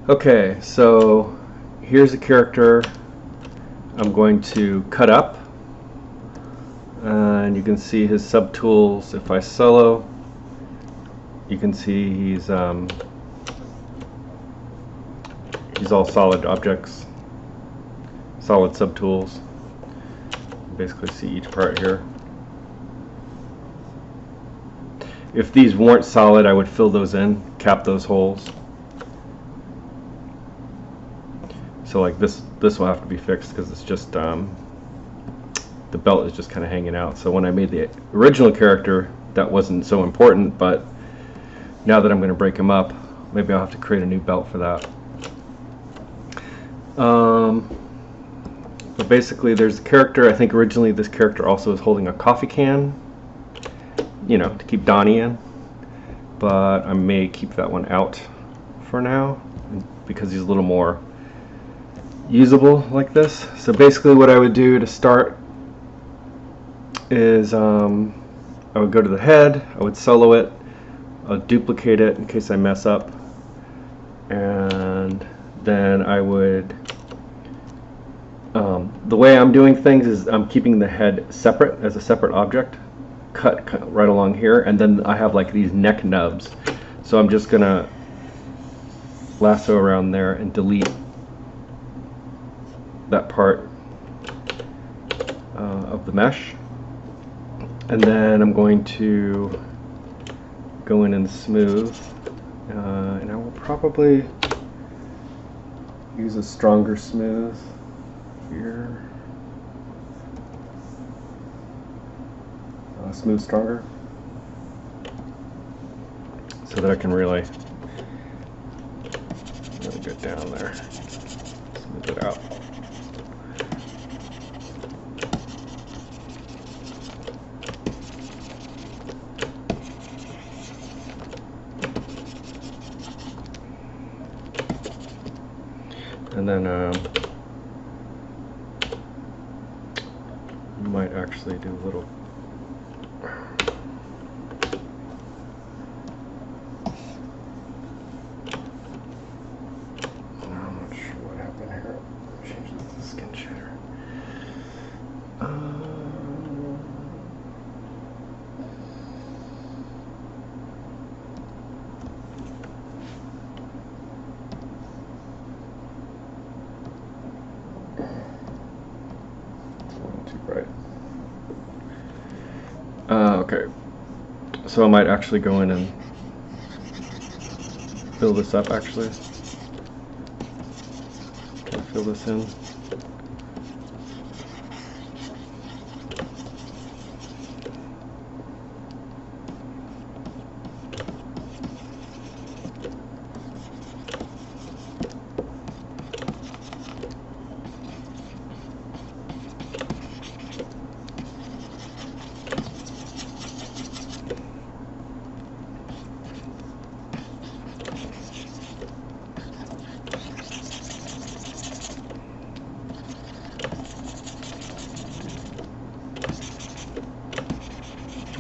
Okay, so here's a character I'm going to cut up, and you can see his subtools. If I solo, you can see he's all solid objects, solid subtools. Basically see each part here. If these weren't solid, I would fill those in, cap those holes. So like this will have to be fixed because it's just the belt is just kind of hanging out. So when I made the original character, that wasn't so important, but now that I'm going to break him up, maybe I'll have to create a new belt for that. But basically there's a character. I think originally this character also was holding a coffee can, you know, to keep Donnie in, but I may keep that one out for now because he's a little more usable like this. So basically what I would do to start is I would go to the head, I would solo it, I'll duplicate it in case I mess up, and then I would the way I'm doing things is I'm keeping the head separate as a separate object, cut right along here, and then I have like these neck nubs, so I'm just gonna lasso around there and delete that part of the mesh, and then I'm going to go in and smooth, and I will probably use a stronger smooth here. Smooth stronger, so that I can really get down there, smooth it out. And then you might actually do a little okay, so I might actually go in and fill this up actually. Can I fill this in?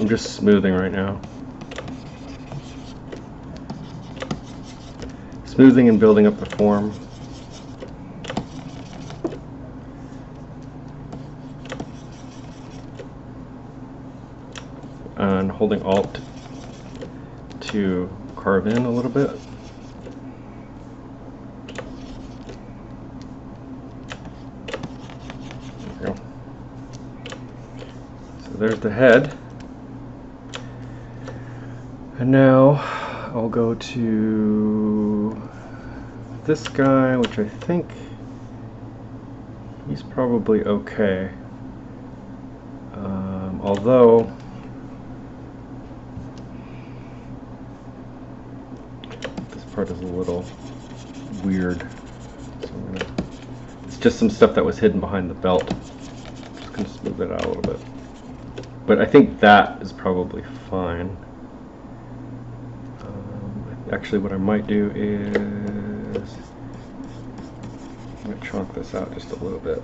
I'm just smoothing right now. Smoothing and building up the form. And holding Alt to carve in a little bit. There we go. So there's the head. And now I'll go to this guy, which I think he's probably okay. Although this part is a little weird. So it's just some stuff that was hidden behind the belt. Just gonna smooth it out a little bit. But I think that is probably fine. Actually, what I might do is I'm going to chunk this out just a little bit.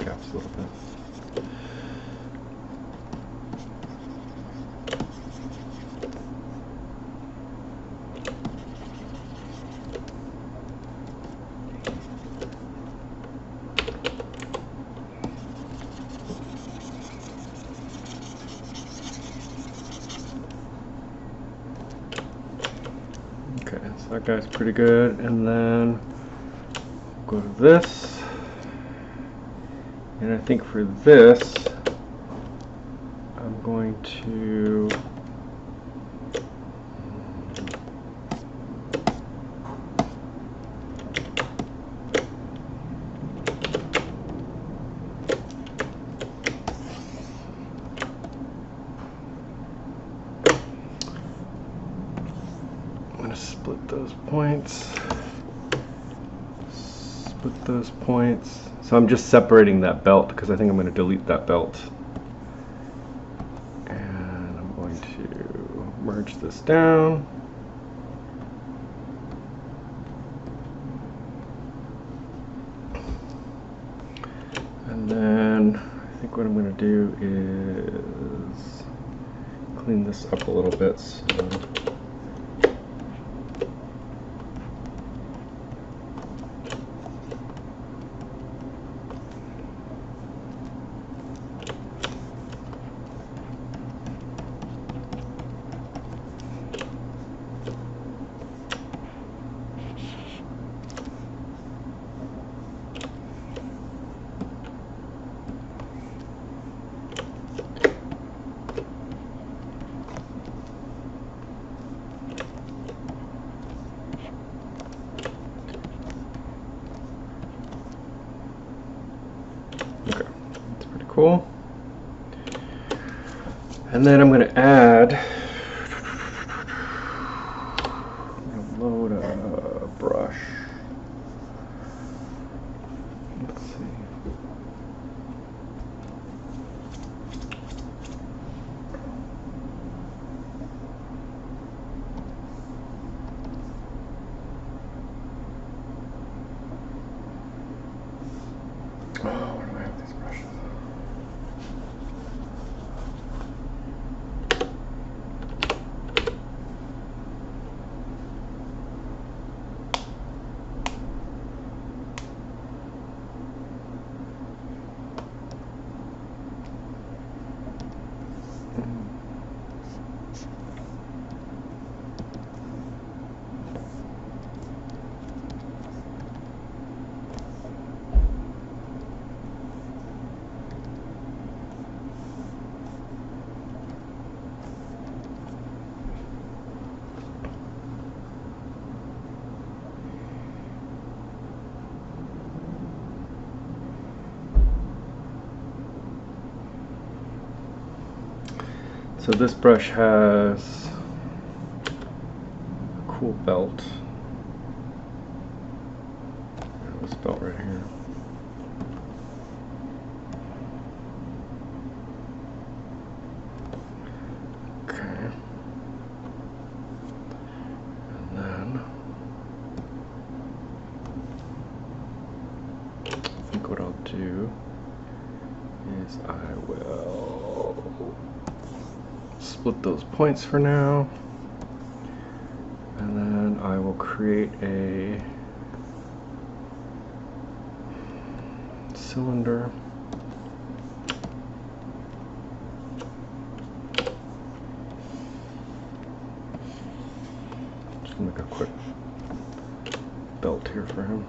gaps a little bit. Okay, so that guy's pretty good, and then go to this, and I think for this I'm going to split those points. Split those points. So I'm just separating that belt because I think I'm going to delete that belt. And I'm going to merge this down. And then I think what I'm going to do is clean this up a little bit. So okay, that's pretty cool. And then I'm going to add, load a brush. Let's see. Oh, where do I have these brushes? So this brush has a cool belt. This belt right here. Okay. And then I think what I'll do is I will split those points for now, and then I will create a cylinder. Just make a quick belt here for him.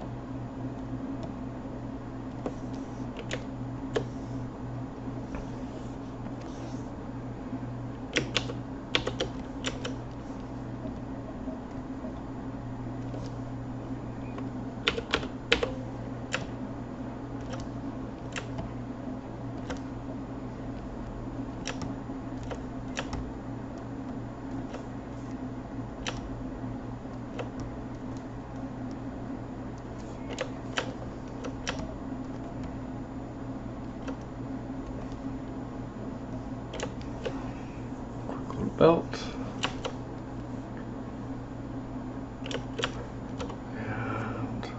Belt. And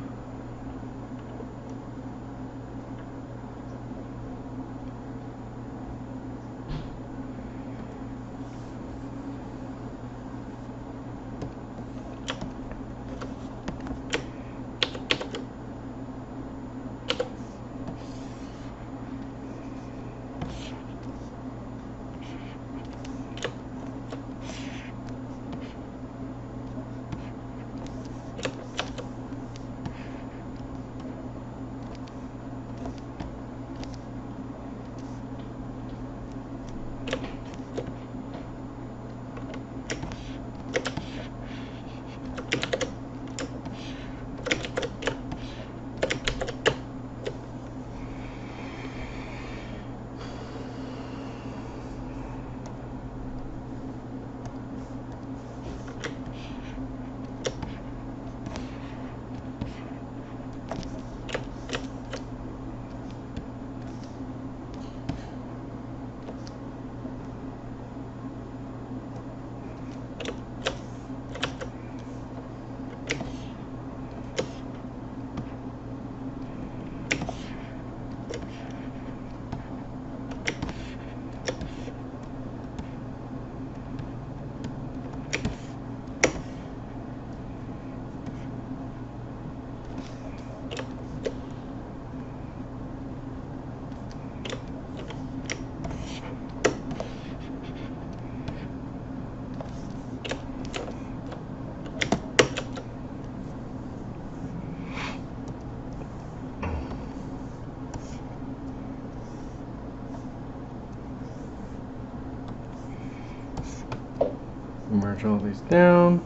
Merge all these down.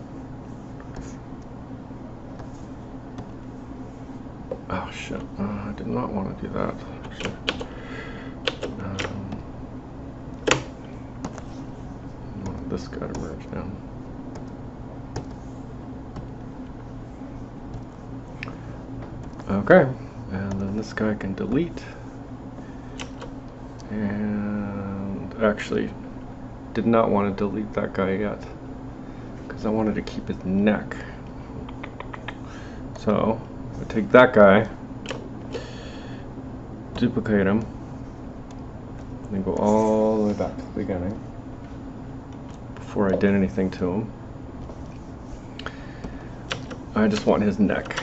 Oh shit, I did not want to do that. I want this guy to merge down. Okay, and then this guy can delete. And actually, did not want to delete that guy yet, because I wanted to keep his neck. So, I take that guy, duplicate him, and go all the way back to the beginning, before I did anything to him. I just want his neck.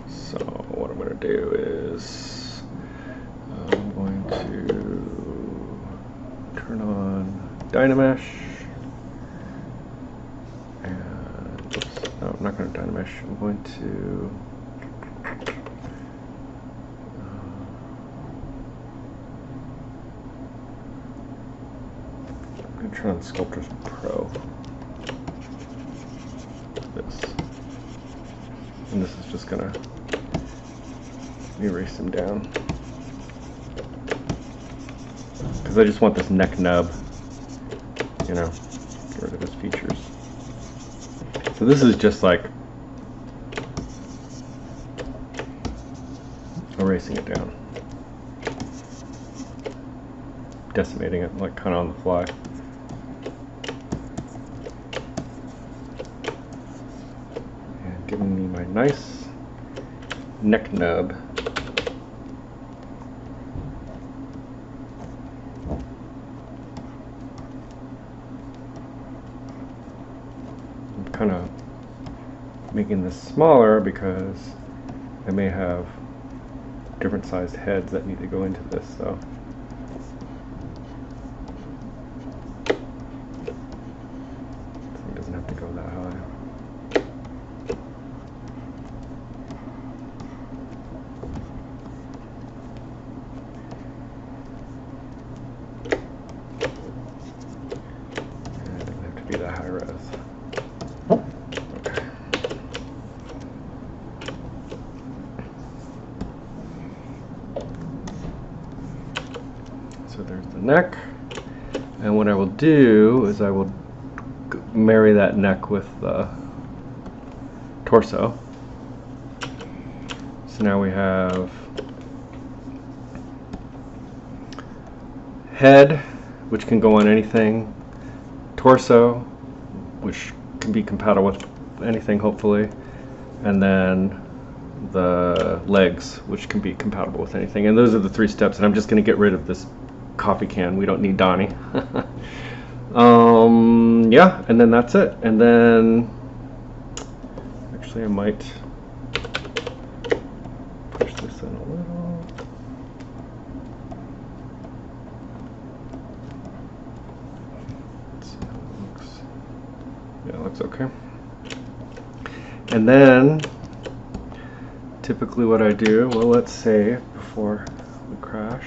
So what I'm going to do is I'm going to turn on Dynamesh, and oops, no, I'm not going to Dynamesh. I'm going to turn on Sculptors Pro. This, and this is just going to erase him down, because I just want this neck nub, you know, get rid of his features. So this is just like erasing it down, decimating it, like kind of on the fly. And giving me my nice neck nub. Kind of making this smaller because I may have different sized heads that need to go into this, so it doesn't have to go that high. And it doesn't have to be that high res. So there's the neck, and what I will do is I will marry that neck with the torso. So now we have head, which can go on anything, torso, which can be compatible with anything hopefully, and then the legs, which can be compatible with anything. And those are the 3 steps, and I'm just going to get rid of this coffee can. We don't need Donnie. Yeah, and then that's it. And then actually I might push this in a little. Let's see how it looks. Yeah, it looks okay. And then typically what I do, well, let's save before we crash.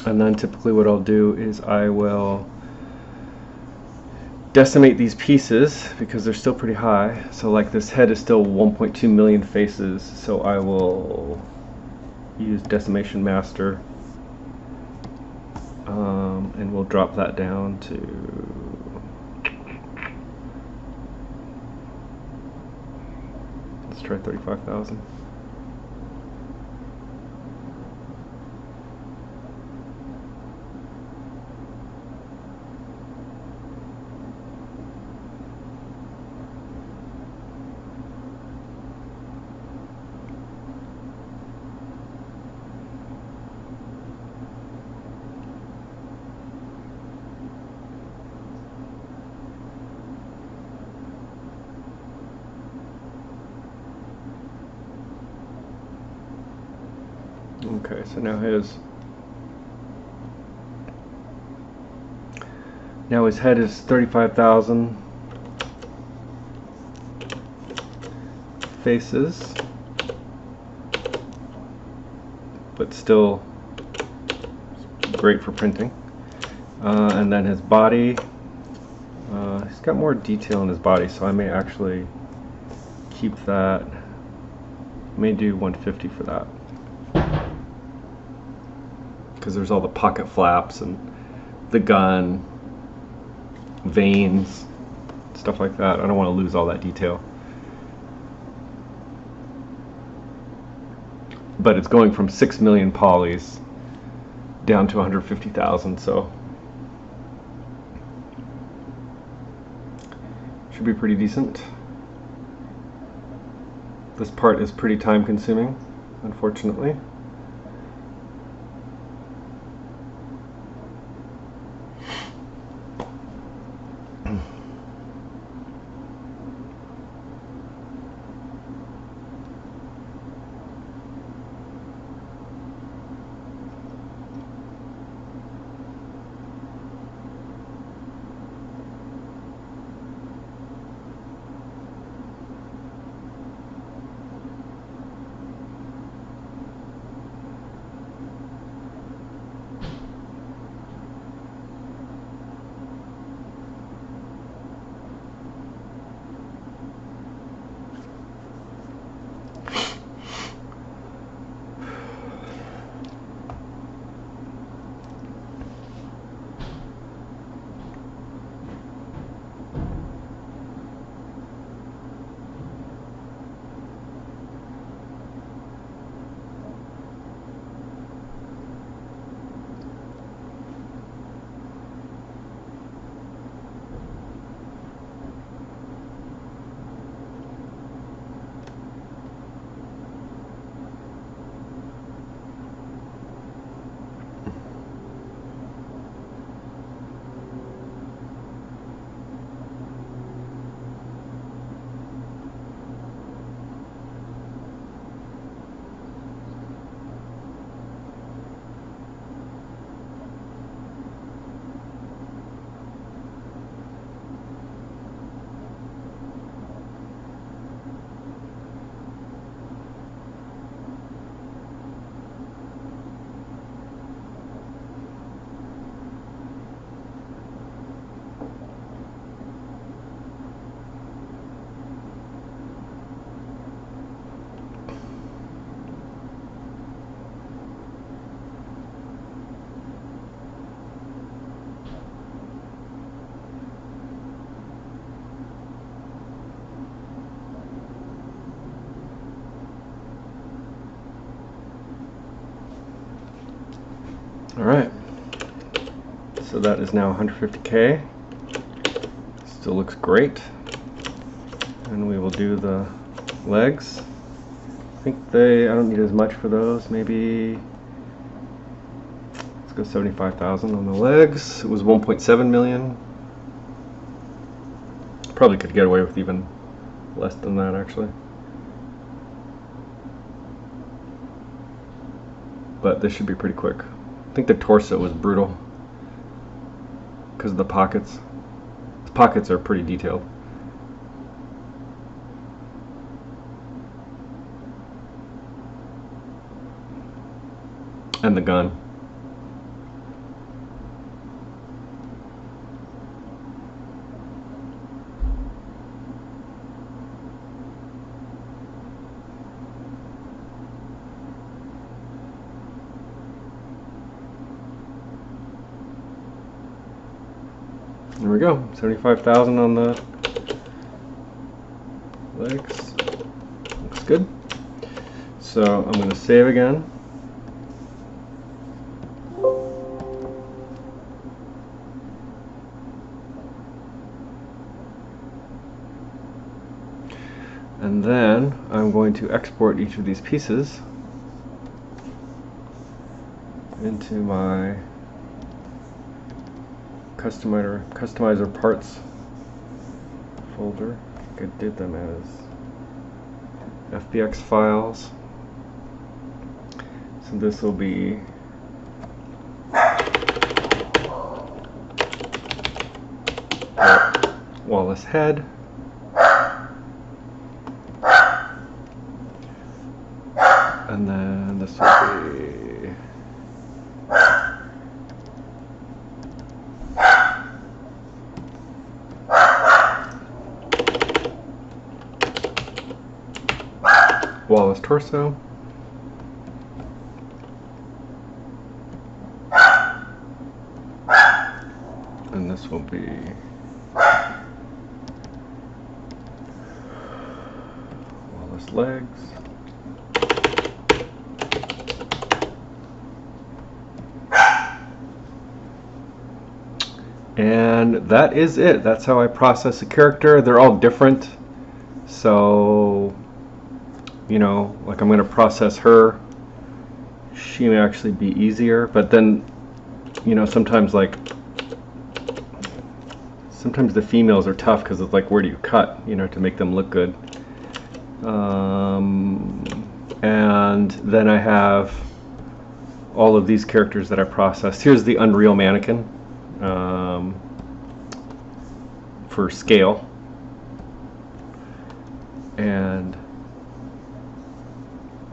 And then typically what I'll do is I will decimate these pieces because they're still pretty high. So like this head is still 1.2 million faces, so I will use Decimation Master, and we'll drop that down to let's try 35,000. Okay, so now his head is 35,000 faces. but still great for printing. And then his body, he's got more detail in his body, so I may actually keep that. I may do 150 for that, because there's all the pocket flaps and the gun, veins, stuff like that. I don't want to lose all that detail. But it's going from 6 million polys down to 150,000, so should be pretty decent. This part is pretty time consuming, unfortunately. Alright, so that is now 150K. Still looks great. And we will do the legs. I think I don't need as much for those. Maybe, let's go 75,000 on the legs. It was 1.7 million. Probably could get away with even less than that, actually. But this should be pretty quick. I think the torso was brutal because of the pockets. The pockets are pretty detailed. And the gun. There we go, 75,000 on the legs. Looks good. So I'm going to save again. And then I'm going to export each of these pieces into my customizer parts folder. I think I did them as FBX files. So this will be Wallace head. And then this will be... Wallace torso. And this will be Wallace legs. And that is it. That's how I process a character. They're all different. So, you know, like I'm going to process her. She may actually be easier, but then, you know, sometimes the females are tough because it's like, where do you cut, you know, to make them look good. And then I have all of these characters that I processed. Here's the Unreal Mannequin for scale. And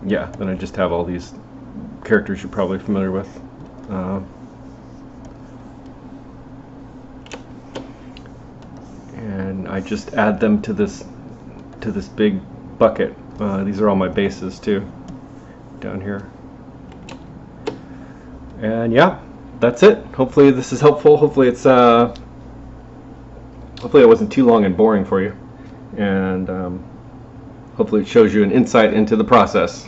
yeah, then I just have all these characters you're probably familiar with. And I just add them to this big bucket. These are all my bases too, down here. And yeah, that's it. Hopefully this is helpful. Hopefully it's hopefully it wasn't too long and boring for you, and hopefully it shows you an insight into the process.